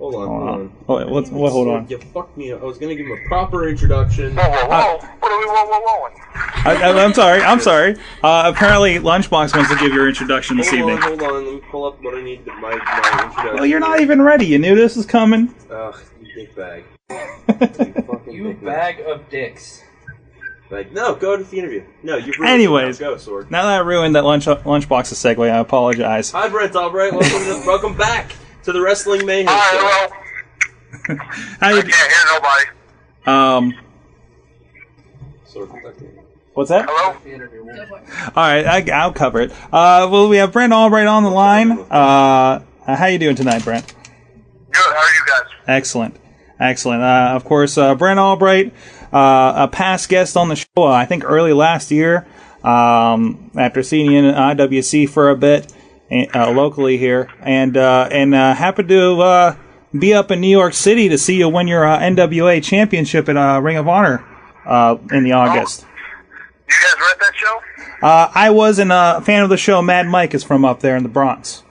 Hold on. Oh, hold on. You fucked me up. I was going to give him a proper introduction. Whoa. What are we whoa? I'm sorry. Apparently, Lunchbox wants to give your introduction this evening. Hold on. Let me pull up what I need to my introduction. Well, you're not even ready. You knew this was coming. Ugh, you dick bag. You bag of dicks. Like, no, go to the interview. No, you ruined Anyways, it. Now go, Sword. Now that I ruined that Lunchbox's segue, I apologize. Hi, Brent Albright. Welcome back to the Wrestling Mayhem show. Hi, How you I can't hear nobody. Sword, What's that? Hello? All right, I'll cover it. Well, we have Brent Albright on the line. How you doing tonight, Brent? Good, how are you guys? Excellent. Of course, Brent Albright, a past guest on the show, I think early last year, after seeing you in IWC for a bit, locally here, and happened to be up in New York City to see you win your NWA championship at Ring of Honor in the August. You guys read that show? I was a fan of the show. Mad Mike is from up there in the Bronx.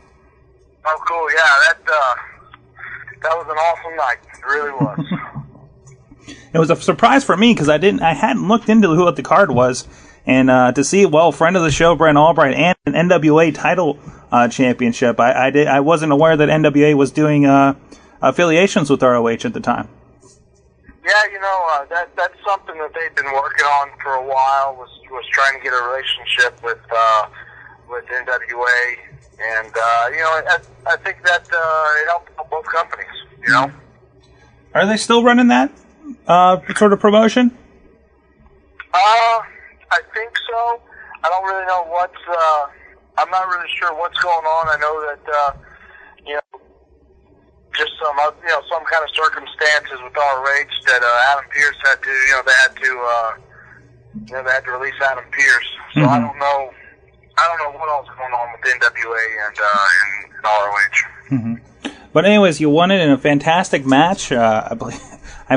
Oh, cool, yeah, that was an awesome night. It really was. It was a surprise for me because I hadn't looked into what the card was, and to see friend of the show Brent Albright and an NWA title championship. I wasn't aware that NWA was doing affiliations with ROH at the time. Yeah, that's something that they've been working on for a while. Was trying to get a relationship with NWA, and I think that it helped both companies. You know. Are they still running that sort of promotion? I think so. I don't really know I'm not really sure what's going on. I know that just some kind of circumstances with ROH that Adam Pearce had to they had to release Adam Pearce. So I don't know what else is going on with NWA and ROH. Mm-hmm. But anyways, you won it in a fantastic match. I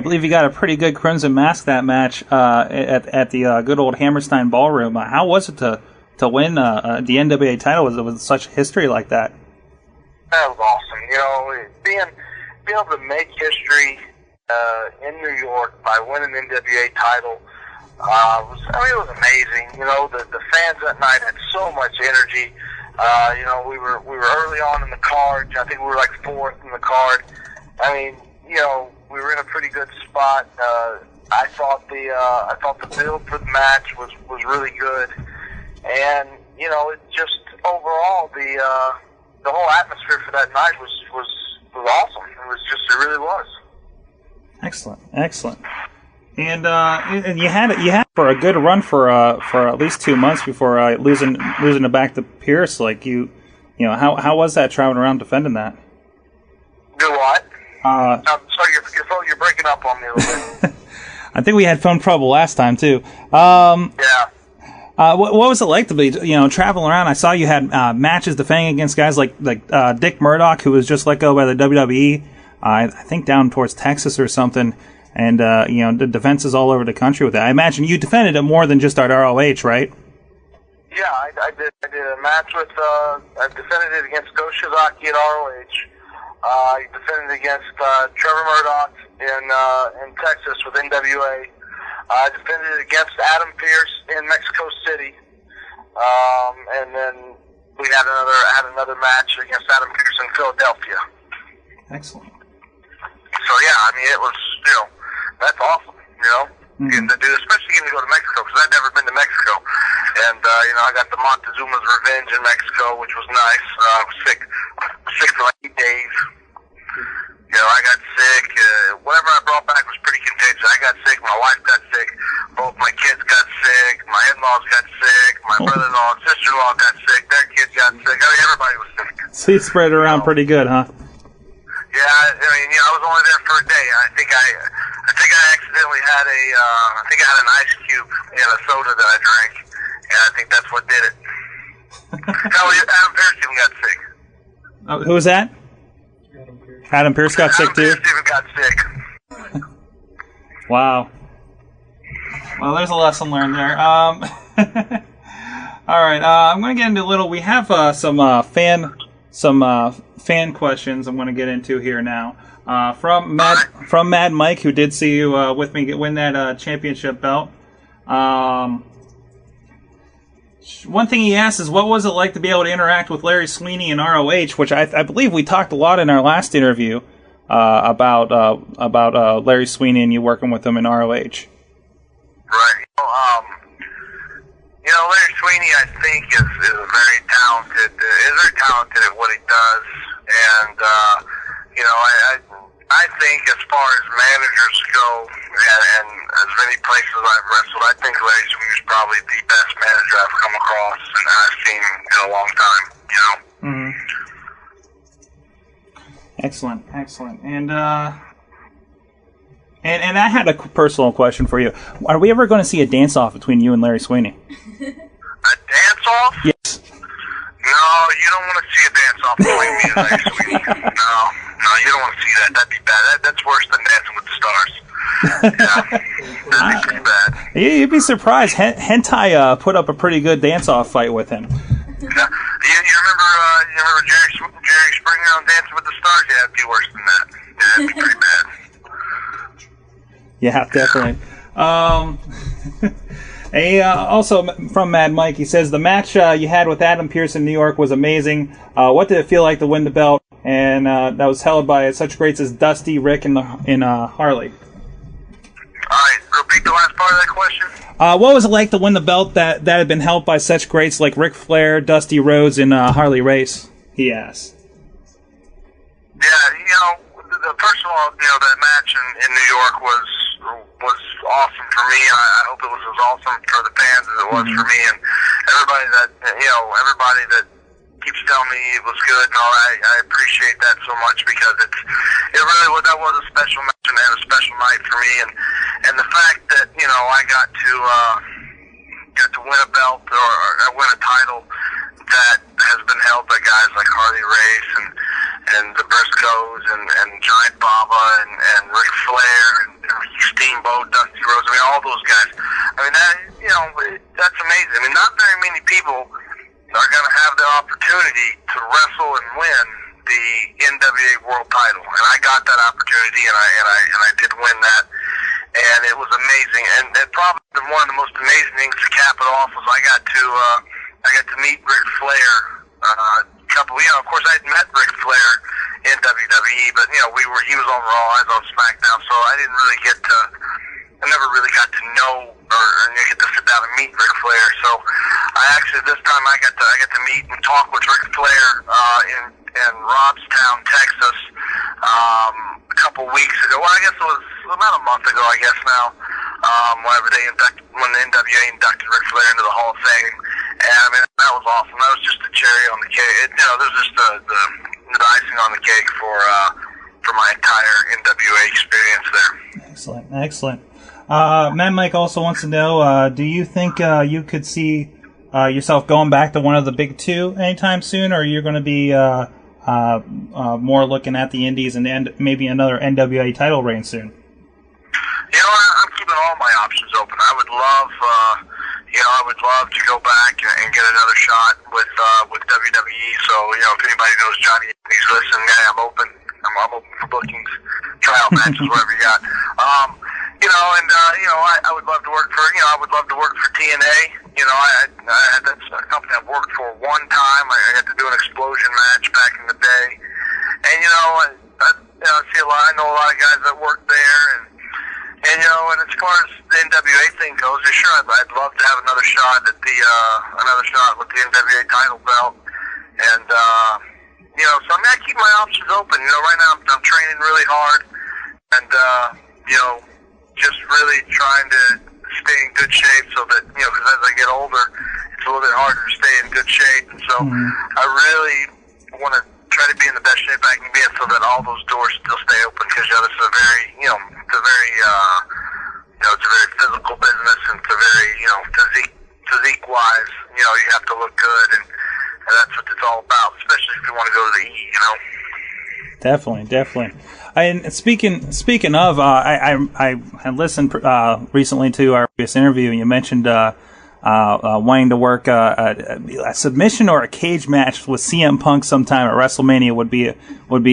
believe you got a pretty good Crimson Mask that match at the good old Hammerstein Ballroom. How was it to win the NWA title with such history like that? That was awesome. Being able to make history in New York by winning the NWA title it was amazing. The fans that night had so much energy. We were early on in the card. I think we were like fourth in the card. I mean, we were in a pretty good spot. I thought the build for the match was really good, and it just overall the whole atmosphere for that night was awesome. It really was. Excellent. And you had for a good run for at least 2 months before losing it back to Pierce. Like how was that traveling around defending that? Do what? I'm sorry, you're breaking up on me a little bit. I think we had phone trouble last time too. Yeah. What was it like to be traveling around? I saw you had matches defending against guys like Dick Murdoch, who was just let go by the WWE. I think down towards Texas or something. And the defenses all over the country with that. I imagine you defended it more than just at ROH, right? Yeah, I did a match with. I defended it against Go Shizaki at ROH. I defended against Trevor Murdoch in Texas with NWA. I defended against Adam Pearce in Mexico City, and then we had another match against Adam Pearce in Philadelphia. Excellent. So yeah, I mean it was that's awesome, getting to do, especially getting to go to Mexico because I'd never been to Mexico, and I got the Montezuma's Revenge in Mexico, which was nice. I was sick for like 8 days. I got sick. Whatever I brought back was pretty contagious. I got sick. My wife got sick. Both my kids got sick. My in-laws got sick. My brother-in-law and sister-in-law got sick. Their kids got sick. I mean, everybody was sick. So you spread it around pretty good, huh? Yeah, I was only there for a day. I think I accidentally had an ice cube in a soda that I drank, and I think that's what did it. Adam Pearce even got sick. Who was that? Adam Pearce got sick too? Adam Pearce even got sick. Wow. Well, there's a lesson learned there. All right, I'm going to get into a little. We have some fan questions I'm going to get into here now. From Mad Mike, who did see you with me win that championship belt. One thing he asked is, what was it like to be able to interact with Larry Sweeney in ROH, which I believe we talked a lot in our last interview about Larry Sweeney and you working with him in ROH. Right. Larry Sweeney, I think, is very talented. Is very talented at what he does, and I think as far as managers go, and as many places I've wrestled, I think Larry Sweeney is probably the best manager I've come across and I've seen in a long time. Mm-hmm. Excellent. And I had a personal question for you. Are we ever going to see a dance-off between you and Larry Sweeney? A dance-off? Yes. No, you don't want to see a dance-off between me and Larry Sweeney. No, you don't want to see that. That'd be bad. That's worse than Dancing with the Stars. Yeah, that'd be pretty bad. You'd be surprised. Hentai put up a pretty good dance-off fight with him. Yeah. You remember Jerry Springer on Dancing with the Stars? Yeah, it'd be worse than that. Yeah, it'd be pretty bad. Yeah, definitely. Also from Mad Mike, he says the match you had with Adam Pearce in New York was amazing. What did it feel like to win the belt? And that was held by such greats as Dusty, Rick, and Harley. All right, repeat the last part of that question. What was it like to win the belt that had been held by such greats like Ric Flair, Dusty Rhodes, and Harley Race? He asked. Yeah, first of all, that match in New York was awesome for me. I hope it was as awesome for the fans as it was for me, and everybody that keeps telling me it was good and all. I appreciate that so much because it really was. That was a special match and a special night for me, and the fact that I got to win a belt or win a title that has been held by guys like Harley Race and the Briscoes and Giant Baba and Ric Flair and Steamboat, Dusty Rhodes. I mean, all those guys. I mean, that's amazing. I mean, not very many people are going to have the opportunity to wrestle and win the NWA World Title, and I got that opportunity, and I did win that, and it was amazing. And probably one of the most amazing things to cap it off was I got to meet Ric Flair. Of course, I'd met Ric Flair in WWE, but he was on Raw, I was on SmackDown, so I never really got to know or get to sit down and meet Ric Flair. So this time I got to meet and talk with Ric Flair in Robstown, Texas, a couple weeks ago. Well, I guess it was about a month ago, I guess now. When the NWA inducted Ric Flair into the Hall of Fame, and I mean that was awesome. That was just the cherry on the cake. There's just the icing on the cake for my entire NWA experience there. Excellent. Mad Mike also wants to know: do you think you could see yourself going back to one of the big two anytime soon, or you're going to be more looking at the Indies and maybe another NWA title reign soon? I'm keeping all my options open. I would love to go back and get another shot with WWE. So, if anybody knows Johnny, he's listening. I'm open. I'm open for bookings, tryout matches, whatever you got. I would love to work for. I would love to work for TNA. That's a company I've worked for one time. I got to do an explosion match back in the day, and I see a lot. I know a lot of guys that work there, and as far as the NWA thing goes, sure, I'd love to have another shot at another shot with the NWA title belt, and so I keep my options open. Right now I'm training really hard, and just really trying to stay in good shape so that because as I get older, it's a little bit harder to stay in good shape, and so I really want to try to be in the best shape I can be in so that all those doors still stay open because this is a very it's a very physical business, and it's a very physique wise you have to look good, and that's what it's all about, especially if you want to go to the E. Definitely. And speaking of, I listened recently to our previous interview, and you mentioned wanting to work a submission or a cage match with CM Punk sometime at WrestleMania would be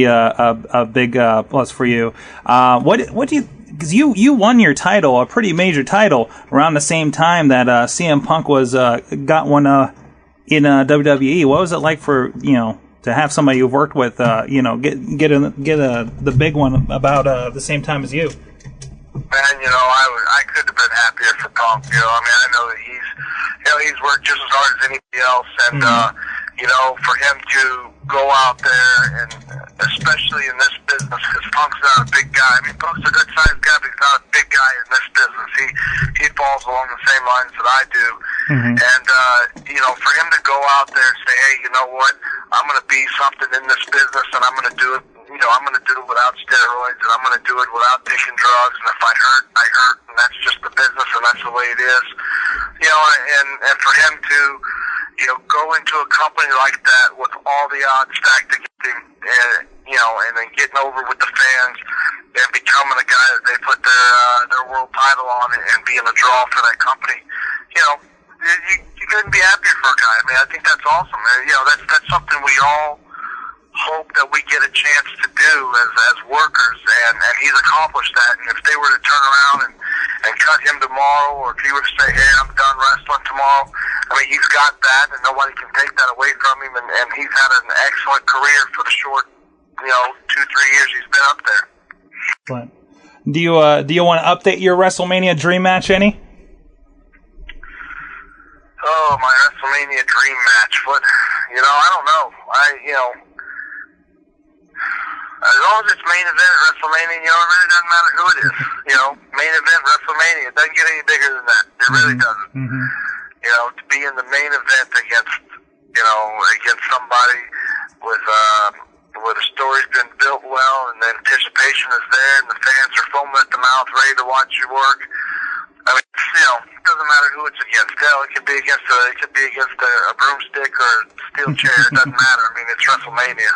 a big plus for you. What do you? Because you won your title, a pretty major title, around the same time that CM Punk was got one in WWE. What was it like for to have somebody you've worked with get the big one about the same time as you? Man, I couldn't have been happier for Punk. I mean, I know that he's worked just as hard as anybody else, and for him to go out there, and especially in this business, because Punk's not a big guy. I mean, Punk's a good sized guy, but he's not a big guy in this business. He falls along the same lines that I do, and for him to go out there and say, hey, you know what, I'm going to be something in this business, and I'm going to do it. I'm going to do it without steroids, and I'm going to do it without taking drugs, and if I hurt, I hurt, and that's just the business, and that's the way it is. And for him to, go into a company like that with all the odds stacked against him, and then getting over with the fans, and becoming a guy that they put their world title on, and being a draw for that company, you couldn't be happier for a guy. I mean, I think that's awesome. That's something we all hope that we get a chance to do as workers, and he's accomplished that. And if they were to turn around and cut him tomorrow, or if he were to say, hey, I'm done wrestling tomorrow, I mean, he's got that, and nobody can take that away from him, and he's had an excellent career for the short 2-3 years he's been up there. Excellent. Do you want to update your WrestleMania dream match any? Oh, my WrestleMania dream match. What? I don't know. As long as it's main event at WrestleMania, it really doesn't matter who it is. Main event WrestleMania, it doesn't get any bigger than that. It really doesn't. To be in the main event against somebody with a story's been built well, and the anticipation is there, and the fans are foaming at the mouth, ready to watch you work. I mean, it doesn't matter who it's against. Hell, it could be against a broomstick or a steel chair. It doesn't matter. I mean, it's WrestleMania.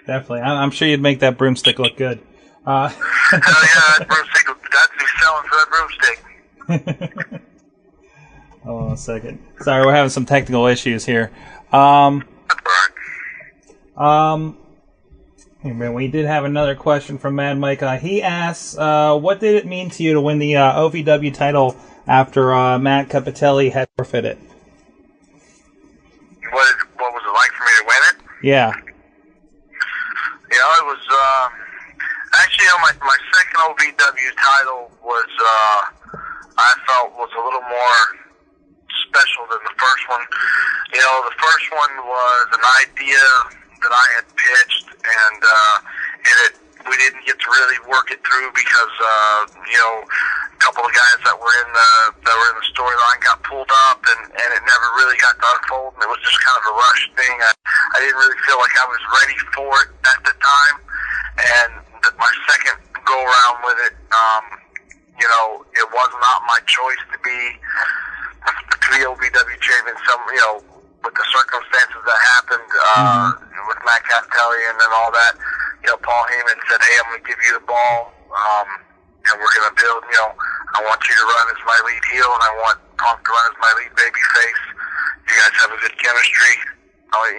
Definitely. I'm sure you'd make that broomstick look good. Hell yeah, that broomstick, that'd be selling for that broomstick. Hold on a second. Sorry, we're having some technical issues here. We did have another question from Mad Mike. He asks, what did it mean to you to win the OVW title after Matt Capitelli had forfeited? What was it like for me to win it? Yeah. It was actually my second OVW title was I felt was a little more special than the first one. The first one was an idea that I had pitched, and we didn't get to really work it through because a couple of guys that were in the storyline got pulled up, and it never really got to unfold, and it was just kind of a rush thing. I didn't really feel like I was ready for it at the time, and my second go around with it, it was not my choice to be OVW champion. With the circumstances that happened with Matt Capitelli and then all that, Paul Heyman said, hey, I'm going to give you the ball, and we're going to build, I want you to run as my lead heel, and I want Punk to run as my lead baby face. You guys have a good chemistry. And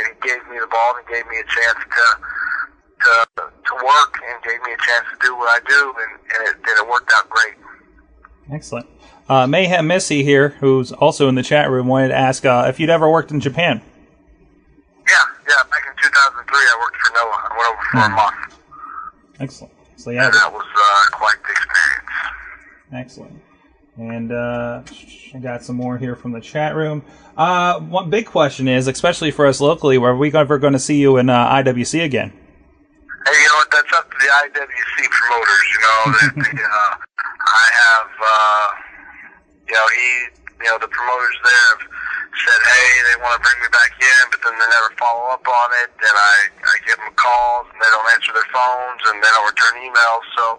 he gave me the ball and gave me a chance to work, and gave me a chance to do what I do, and it worked out great. Excellent. Mayhem Missy here, who's also in the chat room, wanted to ask if you'd ever worked in Japan. Yeah. Back in 2003, I worked for Noah. I went over for a month. Excellent. So and that was quite the experience. Excellent. And I got some more here from the chat room. One big question is, especially for us locally, are we ever going to see you in IWC again? Hey, you know what? That's up to the IWC promoters. I have. The promoters there have said, hey, they want to bring me back in, but then they never follow up on it, and I give them calls, and they don't answer their phones, and they don't return emails, so,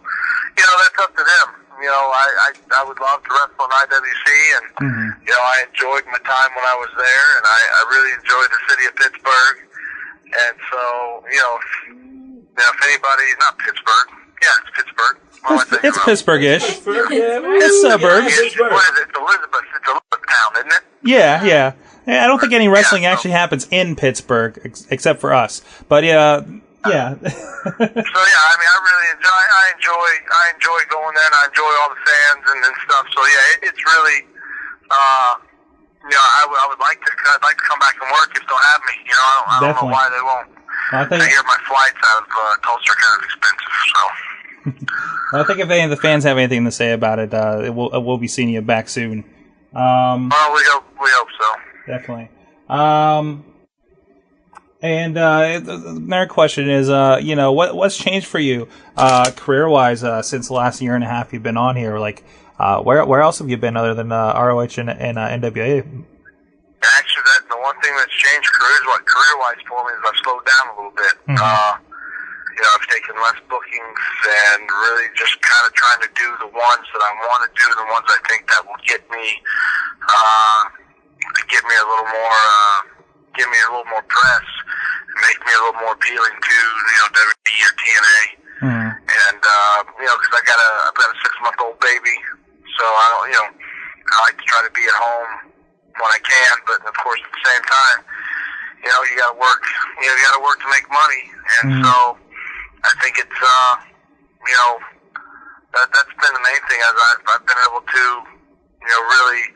that's up to them. I would love to wrestle in IWC, and, I enjoyed my time when I was there, and I really enjoyed the city of Pittsburgh, and so, if anybody, not Pittsburgh, Yeah, it's Pittsburgh. What am I thinking It's about? Pittsburgh-ish. It's suburbs. What is it? It's Elizabeth. It's Elizabeth town, isn't it? Yeah. I don't think any wrestling actually happens in Pittsburgh, except for us. But yeah. So yeah, I mean, I enjoy going there, and I enjoy all the fans and stuff. So yeah, it's really, I would like to, I'd like to come back and work if they'll have me. You know, I don't know why they won't. I hear my flights out of Tulsa are kind of expensive, so. I think if any of the fans have anything to say about it, we'll be seeing you back soon. Well, we hope so. Definitely. And another question is, what's changed for you career-wise since the last year and a half you've been on here? Like, where else have you been other than ROH and NWA? Actually, the one thing that's changed career-wise for me is I've slowed down a little bit. Mm-hmm. I've taken less bookings and really just kind of trying to do the ones that I want to do, the ones I think that will get me a little more press, and make me a little more appealing to WWE or TNA. Mm-hmm. And because I've got a 6-month-old baby, so I like to try to be at home when I can, but of course at the same time, you got to work. You got to work to make money, and so I think it's that's been the main thing. As I've been able to really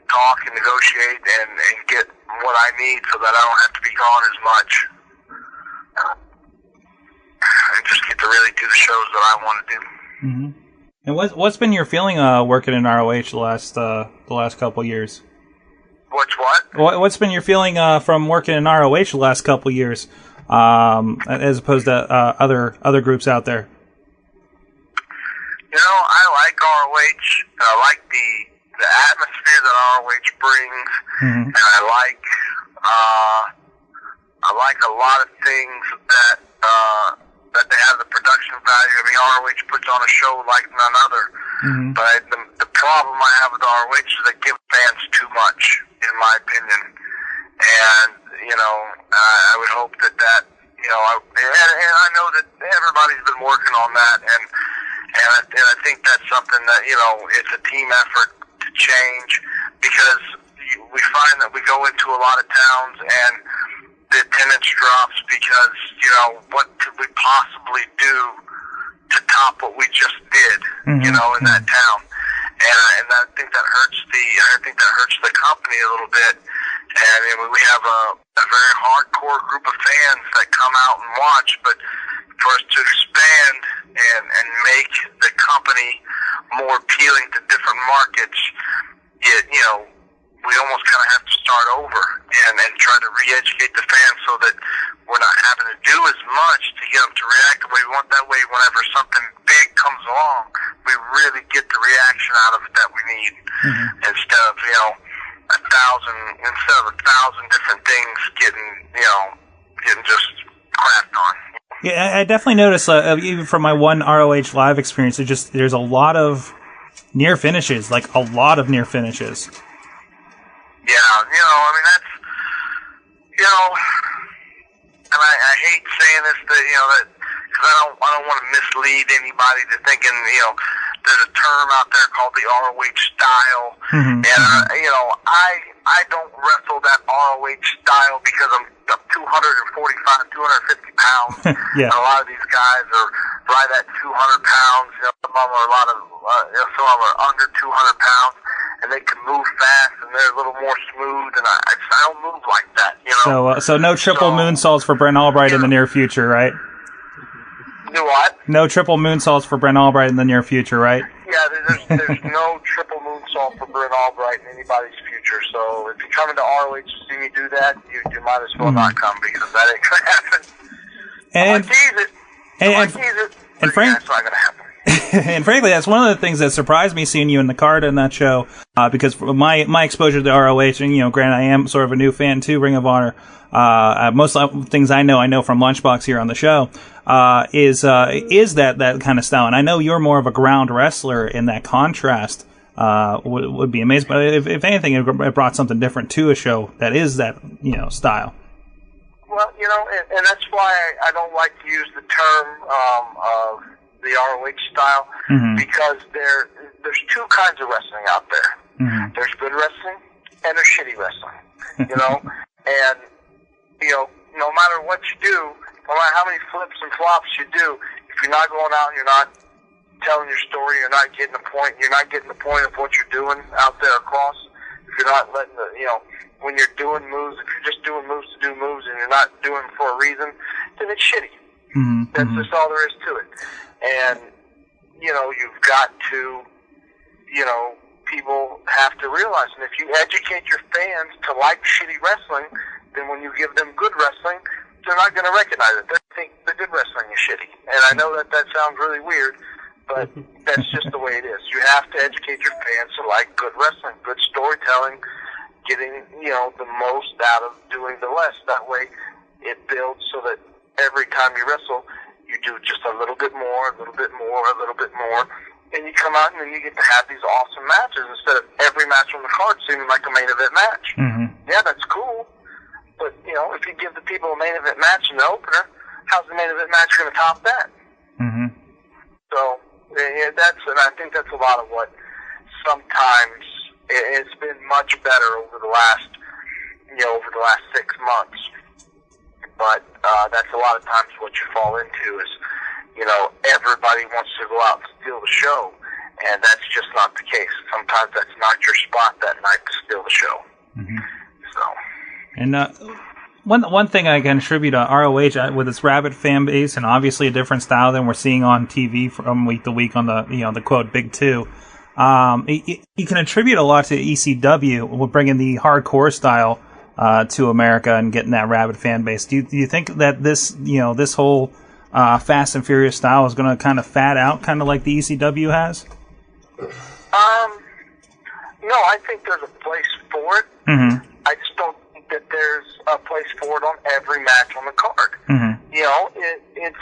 talk and negotiate and get what I need, so that I don't have to be gone as much, and just get to really do the shows that I want to do. Mm-hmm. And what's been your feeling working in ROH the last couple years? What's been your feeling from working in ROH the last couple years, as opposed to other groups out there? I like ROH. I like the atmosphere that ROH brings, and I like a lot of things that they have the production value. I mean, ROH puts on a show like none other. Mm-hmm. But the problem I have with ROH is they give fans too much, in my opinion. And I would hope that and I know that everybody's been working on that, and I think that's something that it's a team effort to change, because we find that we go into a lot of towns and the attendance drops because what could we possibly do to top what we just did, in that town, and I think that hurts the company a little bit. And we have a very hardcore group of fans that come out and watch, but for us to expand and make the company more appealing to different markets, we almost kind of have to start over and try to re-educate the fans so that we're not having to do as much to get them to react the way we want. That way, whenever something big comes along, we really get the reaction out of it that we need, instead of 1,000 different things getting just crapped on. Yeah, I definitely noticed, even from my one ROH live experience, there's a lot of near finishes, like a lot of near finishes. Yeah, that's, and I hate saying this, that because I don't want to mislead anybody to thinking, there's a term out there called the ROH style, and I don't wrestle that ROH style because I'm 245, 250 pounds. Yeah. And a lot of these guys are right at 200 pounds. Some of them are some of them are under 200 pounds, and they can move fast, and they're a little more smooth. And I don't move like that. So no triple moonsaults for Brent Albright in the near future, right? Do what? No triple moonsaults for Brent Albright in the near future, right? Yeah, there's no triple moonsault for Brent Albright in anybody's future. So if you come into ROH to see me do that, you might as well not come, because that ain't gonna happen. And I tease it. And Frank, that's not gonna happen. And frankly, that's one of the things that surprised me, seeing you in the card in that show, because my exposure to ROH, and granted, I am sort of a new fan to Ring of Honor. Most of the things I know from Lunchbox here on the show, is that kind of style. And I know you're more of a ground wrestler, in that contrast would be amazing. But if anything, it brought something different to a show that is that style. Well, and that's why I don't like to use the term of the ROH style, because there's two kinds of wrestling out there. There's good wrestling and there's shitty wrestling, you know, and, you know, no matter what you do, no matter how many flips and flops you do, if you're not going out and you're not telling your story, you're not getting the point of what you're doing out there across, if you're not letting the, you know, when you're doing moves, if you're just doing moves to do moves and you're not doing them for a reason, then it's shitty. That's just all there is to it. And, you know, you've got to, you know, people have to realize, and if you educate your fans to like shitty wrestling, then when you give them good wrestling, they're not going to recognize it. They think the good wrestling is shitty. And I know that sounds really weird, but that's just the way it is. You have to educate your fans to like good wrestling, good storytelling, getting, you know, the most out of doing the less. That way it builds so that every time you wrestle, you do just a little bit more, a little bit more, a little bit more, and you come out and then you get to have these awesome matches instead of every match on the card seeming like a main event match. Yeah, that's cool, but, you know, if you give the people a main event match in the opener, how's the main event match going to top that? So, yeah, and I think that's a lot of what sometimes it's been much better over the last 6 months. But that's a lot of times what you fall into is, you know, everybody wants to go out and steal the show, and that's just not the case. Sometimes that's not your spot that night to steal the show. So. And one thing I can attribute to ROH with its rabid fan base, and obviously a different style than we're seeing on TV from week to week on the, you know, the quote Big Two. You can attribute a lot to ECW with bringing the hardcore style to America and getting that rabid fan base. Do you think that this whole Fast and Furious style is going to kind of fat out, kind of like the ECW has? No, I think there's a place for it. I just don't think that there's a place for it on every match on the card. You know, it's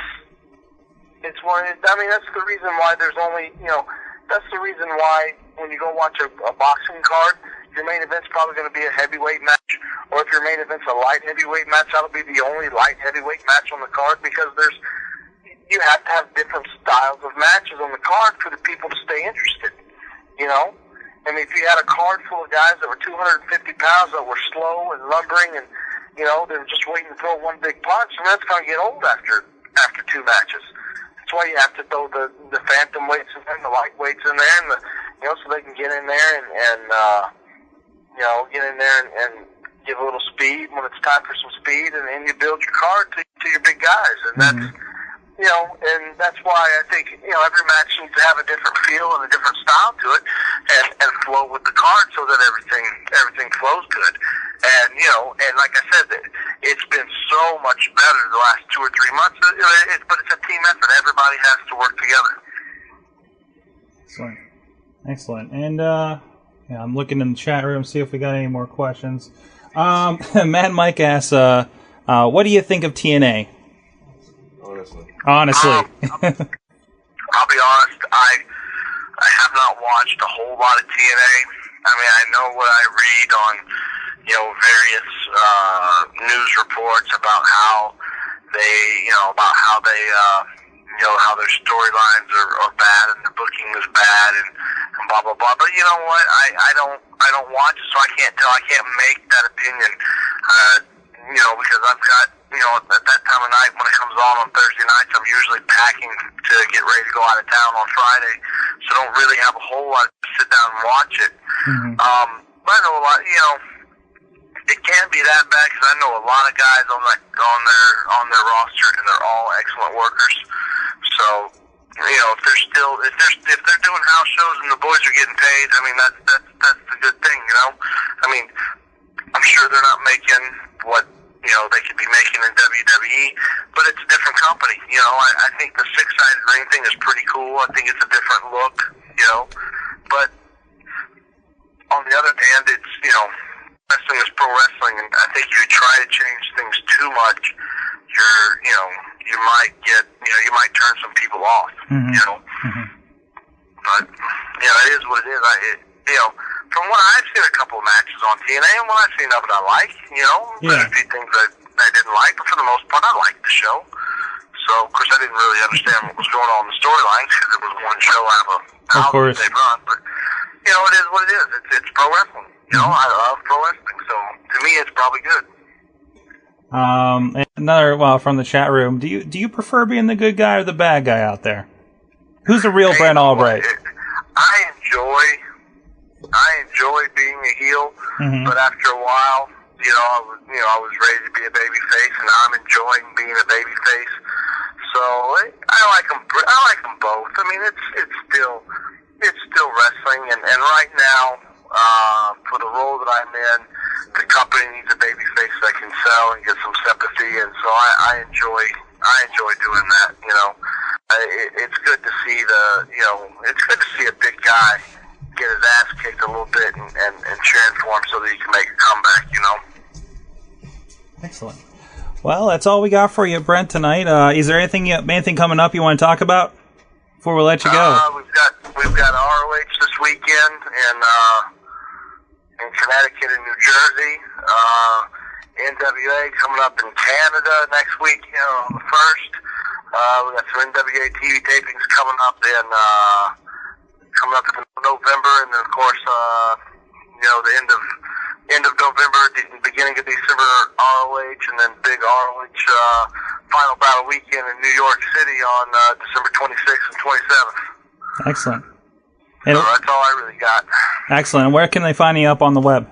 one. I mean, that's the reason why there's only, you know, that's the reason why when you go watch a boxing card, your main event's probably going to be a heavyweight match, or if your main event's a light heavyweight match, that'll be the only light heavyweight match on the card, because you have to have different styles of matches on the card for the people to stay interested, you know? I mean, if you had a card full of guys that were 250 pounds that were slow and lumbering and, you know, they were just waiting to throw one big punch, and that's going to get old after 2 matches. That's why you have to throw the phantom weights in there, the light weights in there, and you know, so they can get in there and you know, get in there and give a little speed when it's time for some speed, and you build your card to your big guys, and that's, you know, and that's why I think, you know, every match needs to have a different feel and a different style to it, and flow with the card so that everything flows good. And, you know, and like I said, it's been so much better the last 2 or 3 months, but it's a team effort. Everybody has to work together. Excellent. And, yeah, I'm looking in the chat room, see if we got any more questions. Mad Mike asks, what do you think of TNA? Honestly. I'll be honest, I have not watched a whole lot of TNA. I mean, I know what I read on, you know, various news reports about how they, you know, you know, how their storylines are bad and the booking is bad and blah blah blah. But you know what? I don't watch it, so I can't tell. I can't make that opinion. You know, because I've got, you know, at that time of night when it comes on Thursday nights, I'm usually packing to get ready to go out of town on Friday, so I don't really have a whole lot to sit down and watch it. But I know a lot. You know, it can be that bad because I know a lot of guys on their roster, and they're all excellent workers. So, you know, if they're doing house shows and the boys are getting paid, I mean that's the good thing, you know. I mean, I'm sure they're not making what, you know, they could be making in WWE, but it's a different company. You know, I think the 6-sided ring thing is pretty cool. I think it's a different look, you know. But on the other hand, it's, you know, wrestling is pro wrestling, and I think if you try to change things too much, you might turn some people off, you know. But, you know, it is what it is. You know, from what I've seen a couple of matches on TNA, and what I've seen of it I like, you know. There's a few things I didn't like, but for the most part I liked the show. So, of course, I didn't really understand what was going on in the storylines because it was one show out of a hour that they run. But, you know, it is what it is. It's pro wrestling. You know, I love pro wrestling. So, to me, it's probably good. From the chat room, do you prefer being the good guy or the bad guy out there? Who's the real Brent Albright? I enjoy being a heel, but after a while, I was ready to be a baby face, and I'm enjoying being a baby face. So I like them. I like them both. I mean, it's still wrestling, and right now, for the role that I'm in, the company needs a baby face that can sell and get some sympathy, and so I enjoy doing that. You know, it's good to see it's good to see a big guy get his ass kicked a little bit and cheering for him so that he can make a comeback. You know. Excellent. Well, that's all we got for you, Brent, tonight. Is there anything coming up you want to talk about before we let you go? We've got ROH this weekend in Connecticut and New Jersey. NWA coming up in Canada next week, on the 1st. We got some NWA TV tapings coming up in November, and then of course, the end of November, the beginning of December, ROH, and then big ROH Final Battle weekend in New York City on December 26th and 27th. Excellent. So that's all I really got. Excellent. And where can they find you up on the web?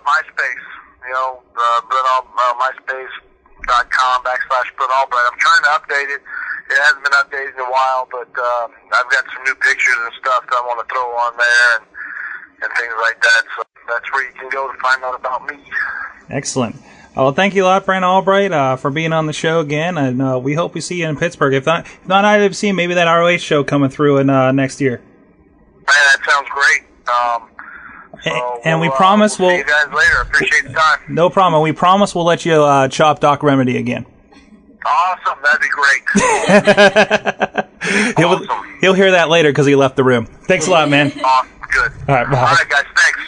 MySpace. MySpace.com/Brent Albright. I'm trying to update it. It hasn't been updated in a while, but I've got some new pictures and stuff that I want to throw on there and things like that. So that's where you can go to find out about me. Excellent. Well, thank you a lot, Brent Albright, for being on the show again, and we hope we see you in Pittsburgh. If not IWC, maybe that ROH show coming through in next year. Man, that sounds great. And we promise we'll see you guys later. Appreciate the time. No problem. We promise we'll let you chop Doc Remedy again. Awesome. That'd be great. He'll hear that later because he left the room. Thanks a lot, man. Awesome. Good. All right, bye. All right, guys. Thanks.